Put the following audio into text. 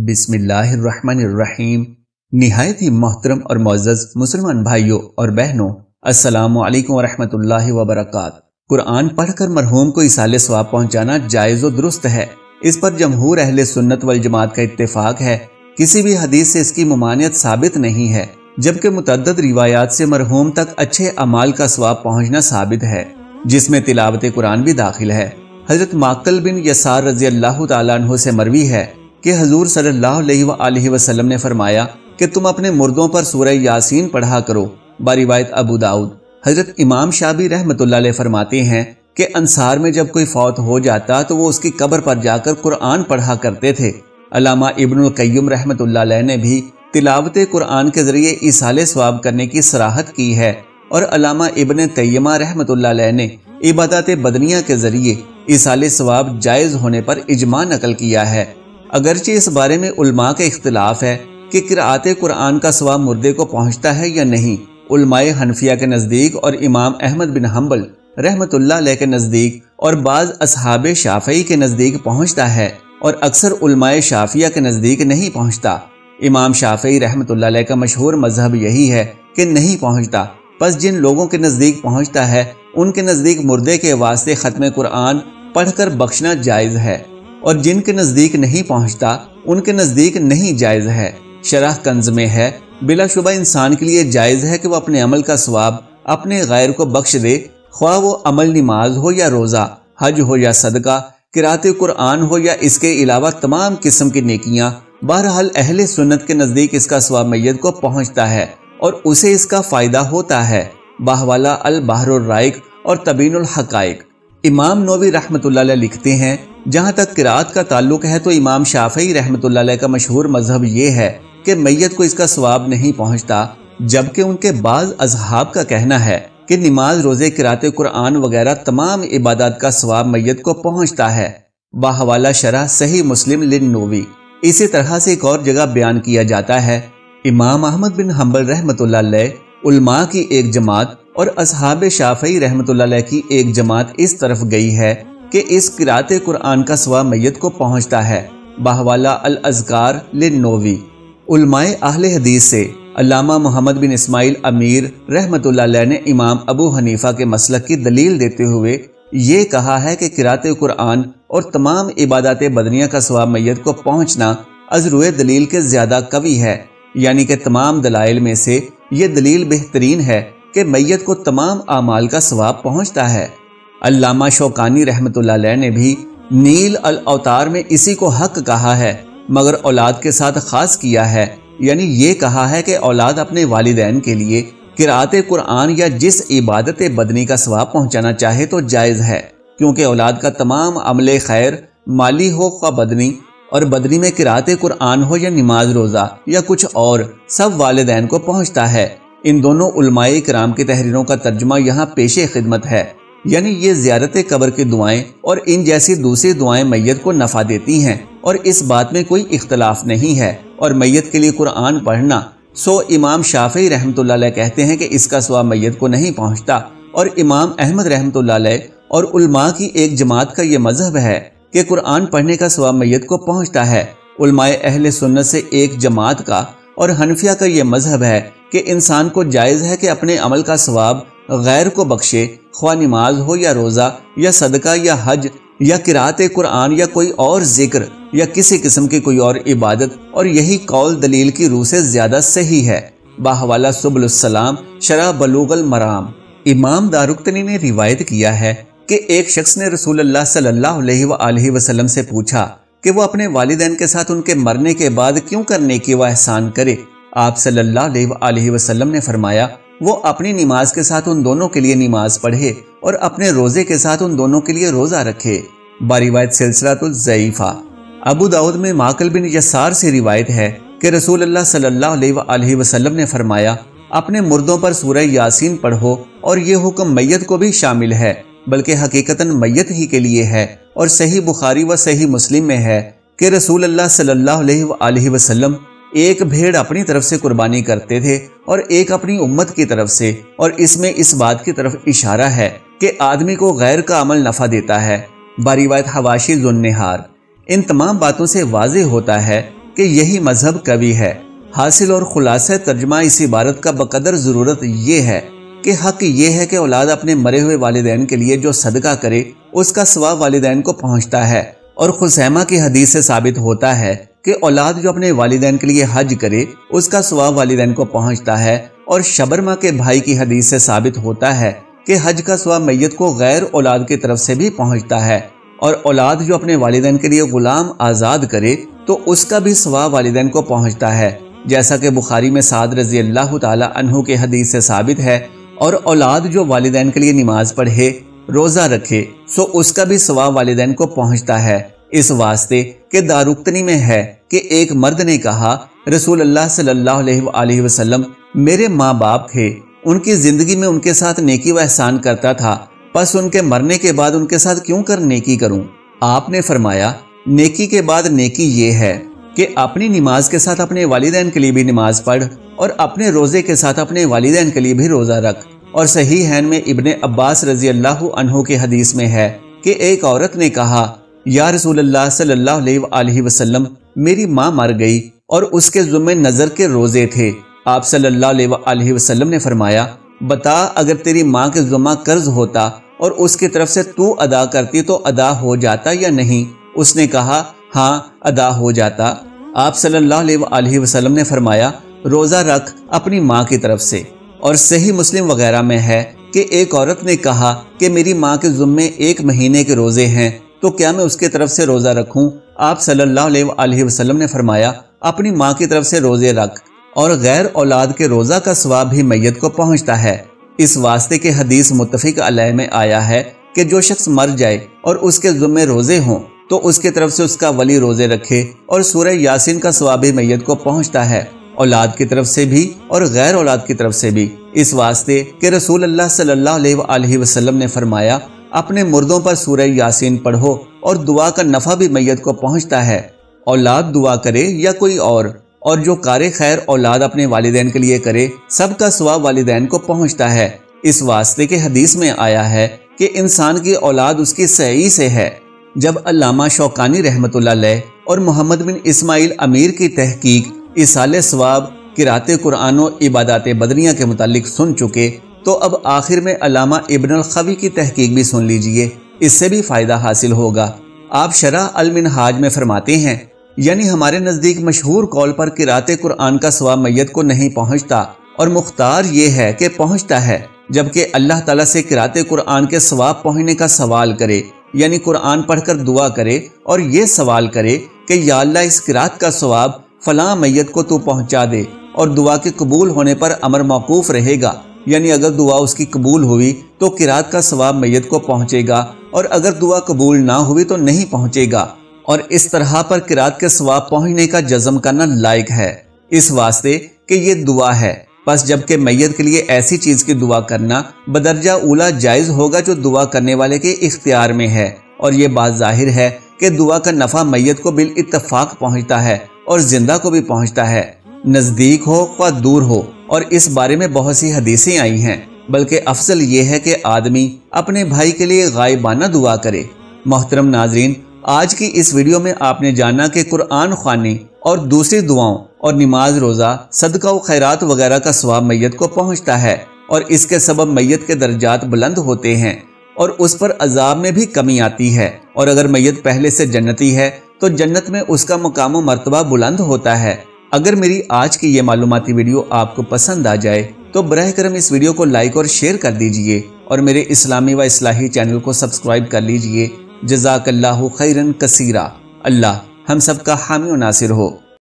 بسم اللہ الرحمن الرحیم۔ نہایت ہی محترم اور معزز مسلمان بھائیوں اور بہنوں، السلام علیکم ورحمۃ اللہ وبرکاتہ۔ قرآن پڑھ کر مرحوم کو ایصال ثواب پہنچانا جائز و درست ہے۔ اس پر جمہور اہل سنت والجماعت کا اتفاق ہے۔ کسی بھی حدیث سے اس کی ممانعت ثابت نہیں ہے، جبکہ متعدد روایات سے مرحوم تک اچھے اعمال کا ثواب پہنچنا ثابت ہے، جس میں تلاوت قرآن بھی داخل ہے۔ حضرت معقل بن یسار رضی اللہ تعالیٰ عنہ سے مروی ہے کہ حضور صلی اللہ علیہ وآلہ وسلم نے فرمایا کہ تم اپنے مردوں پر سورہ یاسین پڑھا کرو، بروایت ابو داؤد۔ حضرت امام شافعی رحمۃ اللہ علیہ فرماتے ہیں کہ انصار میں جب کوئی فوت ہو جاتا تو وہ اس کی قبر پر جا کر قرآن پڑھا کرتے تھے۔ علامہ ابن القیم رحمۃ اللہ علیہ نے بھی تلاوت قرآن کے ذریعے ایصال ثواب کرنے کی صراحت کی ہے، اور علامہ ابن تیمیہ رحمۃ اللہ علیہ نے عبادات بدنیہ کے ذریعے ایصال ثواب جائز ہونے پر اجماع نقل کیا ہے۔ اگرچہ اس بارے میں علماء کا اختلاف ہے کہ قرأت قرآن کا ثواب مردے کو پہنچتا ہے یا نہیں۔ علماء حنفیہ کے نزدیک اور امام احمد بن حنبل رحمۃ اللہ علیہ کے نزدیک اور بعض اصحاب شافعی کے نزدیک پہنچتا ہے، اور اکثر علماء شافعیہ کے نزدیک نہیں پہنچتا۔ امام شافعی رحمۃ اللہ علیہ کا مشہور مذہب یہی ہے کہ نہیں پہنچتا، پس جن لوگوں کے نزدیک پہنچتا ہے ان کے نزدیک مردے کے واسطے ختم قرآن پڑھ کر بخشنا جائز ہے، اور جن کے نزدیک نہیں پہنچتا ان کے نزدیک نہیں جائز ہے۔ شرح کنز میں ہے، بلا شبہ انسان کے لیے جائز ہے کہ وہ اپنے عمل کا ثواب اپنے غیر کو بخش دے، خواہ وہ عمل نماز ہو یا روزہ، حج ہو یا صدقہ، قرأت قرآن ہو یا اس کے علاوہ تمام قسم کی نیکیاں۔ بہرحال اہل سنت کے نزدیک اس کا ثواب میت کو پہنچتا ہے اور اسے اس کا فائدہ ہوتا ہے۔ باہوالا البحر الرائق اور تبین الحقائق۔ امام نووی رحمۃ اللہ علیہ لکھتے ہیں، جہاں تک قرأت کا تعلق ہے تو امام شافعی رحمۃ اللہ علیہ کا مشہور مذہب یہ ہے کہ میت کو اس کا ثواب نہیں پہنچتا، جبکہ ان کے بعض اصحاب کا کہنا ہے کہ نماز، روزے، قرأت قرآن وغیرہ تمام عبادات کا ثواب میت کو پہنچتا ہے۔ باہوالا شرح صحیح مسلم للنووی۔ اسی طرح سے ایک اور جگہ بیان کیا جاتا ہے، امام احمد بن حنبل رحمۃ اللہ علیہ، علماء کی ایک جماعت اور اصحاب شافعی رحمۃ اللہ علیہ کی ایک جماعت اس طرف گئی ہے کہ اس قرأت قرآن کا ثواب میت کو پہنچتا ہے۔ باہوالا الاذکار للنووی۔ علماء اہل حدیث سے علامہ محمد بن اسماعیل امیر رحمۃ اللہ علیہ نے امام ابو حنیفہ کے مسلک کی دلیل دیتے ہوئے یہ کہا ہے کہ قرأت قرآن اور تمام عبادات بدنیہ کا ثواب میت کو پہنچنا از روئے دلیل کے زیادہ قوی ہے، یعنی کہ تمام دلائل میں سے یہ دلیل بہترین ہے کہ میت کو تمام اعمال کا ثواب پہنچتا ہے۔ علامہ شوکانی رحمۃ اللہ علیہ نے بھی نیل الاوتار میں اسی کو حق کہا ہے، مگر اولاد کے ساتھ خاص کیا ہے، یعنی یہ کہا ہے کہ اولاد اپنے والدین کے لیے قرأت قرآن یا جس عبادت بدنی کا ثواب پہنچانا چاہے تو جائز ہے، کیونکہ اولاد کا تمام عمل خیر مالی ہو خواہ بدنی، اور بدنی میں قرأت قرآن ہو یا نماز، روزہ یا کچھ اور، سب والدین کو پہنچتا ہے۔ ان دونوں علماء کرام کی تحریروں کا ترجمہ یہاں پیش خدمت ہے، یعنی یہ زیارت قبر کی دعائیں اور ان جیسی دوسری دعائیں میت کو نفع دیتی ہیں، اور اس بات میں کوئی اختلاف نہیں ہے، اور میت کے لیے قرآن پڑھنا سو امام شافعی رحمۃ اللہ علیہ کہتے ہیں کہ اس کا ثواب میت کو نہیں پہنچتا، اور امام احمد رحمۃ اللہ علیہ اور علماء کی ایک جماعت کا یہ مذہب ہے کہ قرآن پڑھنے کا ثواب میت کو پہنچتا ہے۔ علماء اہل سنت سے ایک جماعت کا اور حنفیہ کا یہ مذہب ہے کہ انسان کو جائز ہے کہ اپنے عمل کا ثواب غیر کو بخشے، خواہ نماز ہو یا روزہ یا صدقہ یا حج یا قرأت قرآن یا کوئی اور ذکر یا کسی قسم کی کوئی اور عبادت، اور یہی قول دلیل کی روح سے زیادہ صحیح ہے۔ باہوالا سبل السلام شرح بلوغ المرام۔ امام دارقطنی نے روایت کیا ہے کہ ایک شخص نے رسول اللہ صلی اللہ علیہ وآلہ وسلم سے پوچھا کہ وہ اپنے والدین کے ساتھ ان کے مرنے کے بعد کیوں کر نیکی و احسان کرے۔ آپ صلی اللہ علیہ وآلہ وسلم نے فرمایا، وہ اپنی نماز کے ساتھ ان دونوں کے لیے نماز پڑھے اور اپنے روزے کے ساتھ ان دونوں کے لیے روزہ رکھے۔ بروایت سلسلۃ الضعیفہ۔ ابو داؤد میں معقل بن یسار سے روایت ہے کہ رسول اللہ صلی اللہ علیہ وآلہ وسلم نے فرمایا، اپنے مردوں پر سورہ یاسین پڑھو، اور یہ حکم میت کو بھی شامل ہے، بلکہ حقیقتاً میت ہی کے لیے ہے، اور صحیح بخاری و صحیح مسلم میں ہے کہ رسول اللہ صلی اللہ علیہ وآلہ وسلم ایک بھیڑ اپنی طرف سے قربانی کرتے تھے اور ایک اپنی امت کی طرف سے، اور اس میں اس بات کی طرف اشارہ ہے کہ آدمی کو غیر کا عمل نفع دیتا ہے۔ بروایت حواشی ذوالنہار۔ ان تمام باتوں سے واضح ہوتا ہے کہ یہی مذہب قوی ہے۔ حاصل اور خلاصہ ترجمہ اس عبارت کا بقدر ضرورت یہ ہے کہ حق یہ ہے کہ اولاد اپنے مرے ہوئے والدین کے لیے جو صدقہ کرے اس کا ثواب والدین کو پہنچتا ہے، اور خثیمہ کی حدیث سے ثابت ہوتا ہے کہ اولاد جو اپنے والدین کے لیے حج کرے اس کا ثواب والدین کو پہنچتا ہے، اور شبرما کے بھائی کی حدیث سے ثابت ہوتا ہے کہ حج کا ثواب میت کو غیر اولاد کی طرف سے بھی پہنچتا ہے، اور اولاد جو اپنے والدین کے لیے غلام آزاد کرے تو اس کا بھی ثواب والدین کو پہنچتا ہے، جیسا کہ بخاری میں سعد رضی اللہ تعالی عنہ کے حدیث سے ثابت ہے۔ اور اولاد جو والدین کے لیے نماز پڑھے، روزہ رکھے، سو اس کا بھی ثواب والدین کو پہنچتا ہے، اس واسطے کہ دارقطنی میں ہے کہ ایک مرد نے کہا رسول اللہ صلی اللہ علیہ وآلہ وسلم میرے ماں باپ تھے، ان کی زندگی میں ان کے ساتھ نیکی و احسان کرتا تھا، پس ان کے مرنے کے بعد ان کے ساتھ کیوں کر نیکی کروں؟ آپ نے فرمایا نیکی کے بعد نیکی یہ ہے کہ اپنی نماز کے ساتھ اپنے والدین کے لیے بھی نماز پڑھ، اور اپنے روزے کے ساتھ اپنے والدین کے لیے بھی روزہ رکھ۔ اور صحیحین میں ابن عباس رضی اللہ عنہ کی حدیث میں ہے کہ ایک عورت نے کہا یا رسول اللہ صلی اللہ علیہ وآلہ وسلم میری ماں مر گئی اور اس کے ذمہ نظر کے روزے تھے۔ آپ صلی اللہ علیہ وآلہ وسلم نے فرمایا بتا اگر تیری ماں کے ذمہ قرض ہوتا اور اس کی طرف سے تو ادا کرتی تو ادا ہو جاتا یا نہیں؟ اس نے کہا ہاں ادا ہو جاتا۔ آپ صلی اللہ علیہ وآلہ وسلم نے فرمایا روزہ رکھ اپنی ماں کی طرف سے۔ اور صحیح مسلم وغیرہ میں ہے کہ ایک عورت نے کہا کہ میری ماں کے ذمے 1 مہینے کے روزے ہیں تو کیا میں اس کی طرف سے روزہ رکھوں؟ آپ صلی اللہ علیہ وآلہ وسلم نے فرمایا اپنی ماں کی طرف سے روزے رکھ، اور غیر اولاد کے روزہ کا ثواب بھی میت کو پہنچتا ہے، اس واسطے کہ حدیث متفق علیہ میں آیا ہے کہ جو شخص مر جائے اور اس کے ذمے روزے ہوں تو اس کی طرف سے اس کا ولی روزے رکھے، اور سورہ یاسین کا ثواب بھی میت کو پہنچتا ہے، اولاد کی طرف سے بھی اور غیر اولاد کی طرف سے بھی، اس واسطے کہ رسول اللہ صلی اللہ علیہ وآلہ وسلم نے فرمایا اپنے مردوں پر سورہ یاسین پڑھو اور دعا کا نفع بھی میت کو پہنچتا ہے، اولاد دعا کرے یا کوئی اور جو کار خیر اولاد اپنے والدین کے لیے کرے سب کا ثواب والدین کو پہنچتا ہے، اس واسطے کہ حدیث میں آیا ہے کہ انسان کی اولاد اس کی صحیح سے ہے۔ جب علامہ شوکانی رحمۃ اللہ علیہ اور محمد بن اسماعیل امیر کی تحقیق ایصال ثواب قرأت قرآن و عبادات بدنیہ کے متعلق سن چکے تو اب آخر میں علامہ ابن الخوی کی تحقیق بھی سن لیجئے، اس سے بھی فائدہ حاصل ہوگا۔ آپ شرح المنہاج میں فرماتے ہیں یعنی ہمارے نزدیک مشہور قول پر قرأت قرآن کا ثواب میت کو نہیں پہنچتا، اور مختار یہ ہے کہ پہنچتا ہے، جبکہ اللہ تعالیٰ سے قرأت قرآن کے ثواب پہنچنے کا سوال کرے، یعنی قرآن پڑھ کر دعا کرے اور یہ سوال کرے کہ یا اللہ اس قرأت کا ثواب فلاں میت کو تو پہنچا دے، اور دعا کے قبول ہونے پر امر موقوف رہے گا، یعنی اگر دعا اس کی قبول ہوئی تو قرأت کا ثواب میت کو پہنچے گا، اور اگر دعا قبول نہ ہوئی تو نہیں پہنچے گا، اور اس طرح پر قرأت کے ثواب پہنچنے کا جزم کرنا لائق ہے، اس واسطے کہ یہ دعا ہے۔ پس جبکہ میت کے لیے ایسی چیز کی دعا کرنا بدرجہ اولا جائز ہوگا جو دعا کرنے والے کے اختیار میں ہے، اور یہ بات ظاہر ہے کہ دعا کا نفع میت کو بالاتفاق پہنچتا ہے اور زندہ کو بھی پہنچتا ہے، نزدیک ہو یا دور ہو، اور اس بارے میں بہت سی حدیثیں آئی ہیں، بلکہ افضل یہ ہے کہ آدمی اپنے بھائی کے لیے غائبانہ دعا کرے۔ محترم ناظرین، آج کی اس ویڈیو میں آپ نے جانا کہ قرآن خوانی اور دوسری دعاؤں اور نماز روزہ صدقہ و خیرات وغیرہ کا ثواب میت کو پہنچتا ہے، اور اس کے سبب میت کے درجات بلند ہوتے ہیں اور اس پر عذاب میں بھی کمی آتی ہے، اور اگر میت پہلے سے جنتی ہے تو جنت میں اس کا مقام و مرتبہ بلند ہوتا ہے۔ اگر میری آج کی یہ معلوماتی ویڈیو آپ کو پسند آ جائے تو براہ کرم اس ویڈیو کو لائک اور شیئر کر دیجئے، اور میرے اسلامی و اصلاحی چینل کو سبسکرائب کر لیجئے۔ جزاک اللہ خیرن کثیرا۔ اللہ ہم سب کا حامی و ناصر ہو۔